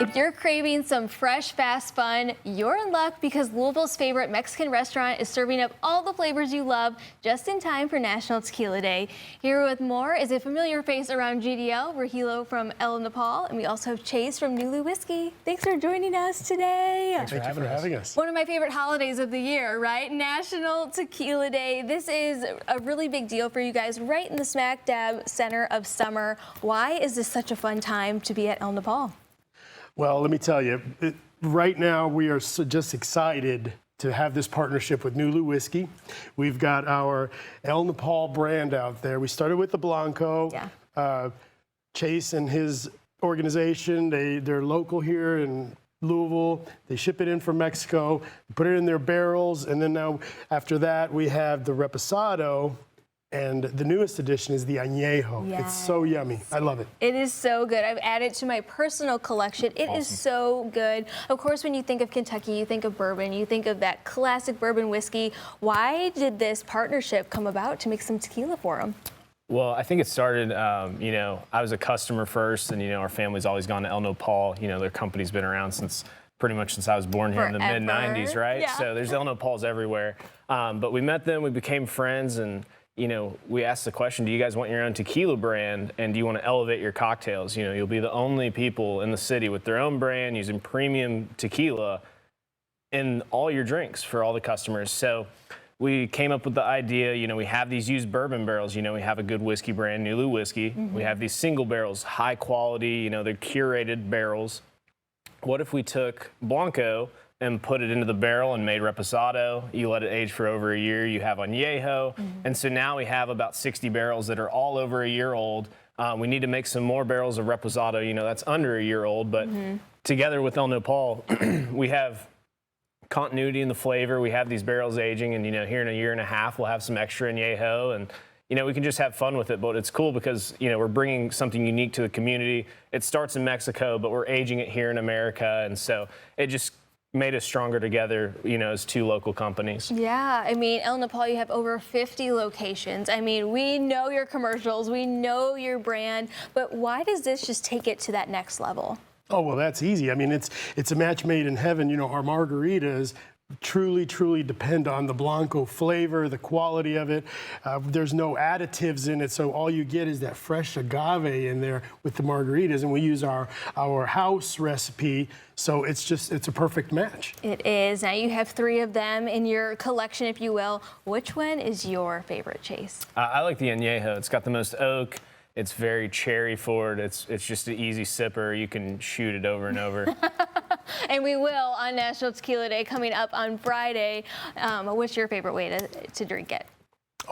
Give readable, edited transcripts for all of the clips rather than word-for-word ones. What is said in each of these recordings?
If you're craving some fresh, fast fun, you're in luck because Louisville's favorite Mexican restaurant is serving up all the flavors you love just in time for National Tequila Day. Here with more is a familiar face around GDL, Rahilo from El Nopal, and we also have Chase from Nulu Whiskey. Thanks for joining us today. Thanks for having us. One of my favorite holidays of the year, right? National Tequila Day. This is a really big deal for you guys right in the smack dab center of summer. Why is this such a fun time to be at El Nopal? Well, let me tell you, right now we are just excited to have this partnership with Nulu Whiskey. We've got our El Nopal brand out there. We started with the Blanco. Yeah. Chase and his organization, they're local here in Louisville. They ship it in from Mexico, put it in their barrels, and then now after that we have the Reposado. And the newest addition is the Añejo. Yes. It's so yummy. I love it. It is so good. I've added to my personal collection. It is so good. Of course, when you think of Kentucky, you think of bourbon. You think of that classic bourbon whiskey. Why did this partnership come about to make some tequila for them? Well, I think it started, I was a customer first, and, our family's always gone to El Nopal. Their company's been around pretty much since I was born here in the mid-'90s, right? Yeah. So there's El Nopals everywhere. But we met them, we became friends, and we asked the question, do you guys want your own tequila brand, and do you want to elevate your cocktails? You'll be the only people in the city with their own brand using premium tequila in all your drinks for all the customers. So we came up with the idea, we have these used bourbon barrels. We have a good whiskey brand, Nulu Whiskey. Mm-hmm. We have these single barrels, high quality, they're curated barrels. What if we took Blanco and put it into the barrel and made Reposado? You let it age for over a year, you have Añejo. Mm-hmm. And so now we have about 60 barrels that are all over a year old. We need to make some more barrels of Reposado, that's under a year old. But together with El Nopal, we have continuity in the flavor. We have these barrels aging, and here in a year and a half, we'll have some extra Añejo, and we can just have fun with it. But it's cool because we're bringing something unique to the community. It starts in Mexico, but we're aging it here in America, and so it just made us stronger together, as two local companies. Yeah, El Nopal, you have over 50 locations. We know your commercials, we know your brand, but why does this just take it to that next level? Oh, well, that's easy. It's a match made in heaven. Our margaritas truly depend on the Blanco flavor, the quality of it. There's no additives in it, so all you get is that fresh agave in there with the margaritas, and we use our house recipe, so it's a perfect match. It is. Now you have 3 of them in your collection, if you will. Which one is your favorite, Chase? I like the Añejo. It's got the most oak. It's very cherry forward. It's just an easy sipper. You can shoot it over and over. And we will on National Tequila Day coming up on Friday. What's your favorite way to drink it?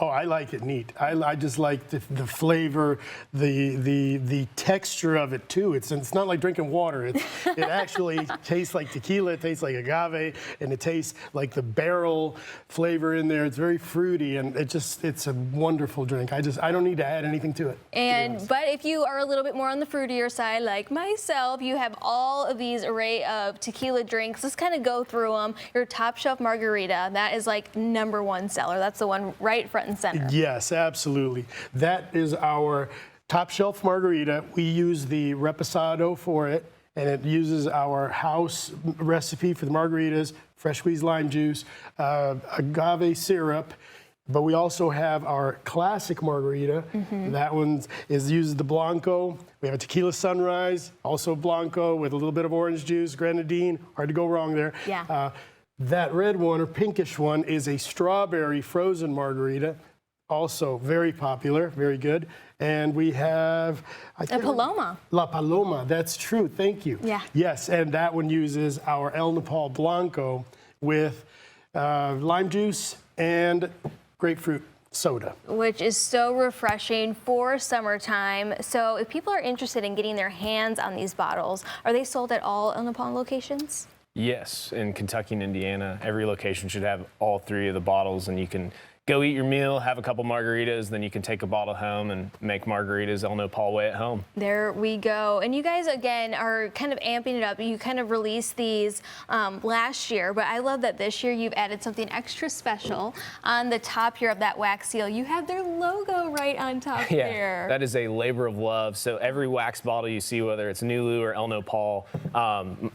Oh, I like it neat. I just like the flavor, the texture of it too. It's not like drinking water. It actually tastes like tequila. It tastes like agave, and it tastes like the barrel flavor in there. It's very fruity, and it's a wonderful drink. I don't need to add anything to it. But if you are a little bit more on the fruitier side, like myself, you have all of these array of tequila drinks. Let's kind of go through them. Your top shelf margarita, that is like #1 seller. That's the one right front and center. Yes, absolutely. That is our top shelf margarita. We use the Reposado for it, and it uses our house recipe for the margaritas, fresh squeezed lime juice, agave syrup. But we also have our classic margarita. Mm-hmm. That one uses the Blanco. We have a tequila sunrise, also Blanco with a little bit of orange juice, grenadine. Hard to go wrong there. Yeah. That red one or pinkish one is a strawberry frozen margarita. Also very popular, very good. And we have a Paloma. La Paloma, that's true, thank you. Yeah. Yes, and that one uses our El Nopal Blanco with lime juice and grapefruit soda. Which is so refreshing for summertime. So if people are interested in getting their hands on these bottles, are they sold at all El Nopal locations? Yes, in Kentucky and Indiana, every location should have all 3 of the bottles, and you can go eat your meal, have a couple margaritas, then you can take a bottle home and make margaritas El Nopal way at home. There we go. And you guys, again, are kind of amping it up. You kind of released these last year, but I love that this year you've added something extra special. On the top here of that wax seal, you have their logo right on top there. That is a labor of love. So every wax bottle you see, whether it's Nulu or El Nopal,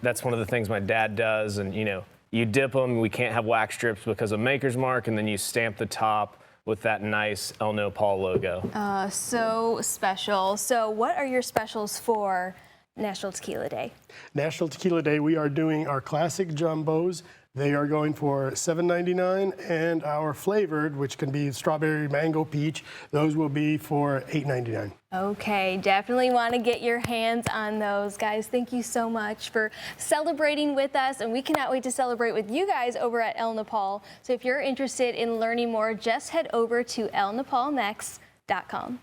that's one of the things my dad does. And, you know, you dip them, we can't have wax strips because of Maker's Mark, and then you stamp the top with that nice El Nopal logo. So special. So what are your specials for National Tequila Day? National Tequila Day, we are doing our classic jumbos. They are going for $7.99, and our flavored, which can be strawberry, mango, peach, those will be for $8.99. Okay, definitely want to get your hands on those, guys. Thank you so much for celebrating with us, and we cannot wait to celebrate with you guys over at El Nopal. So if you're interested in learning more, just head over to elnopalnext.com.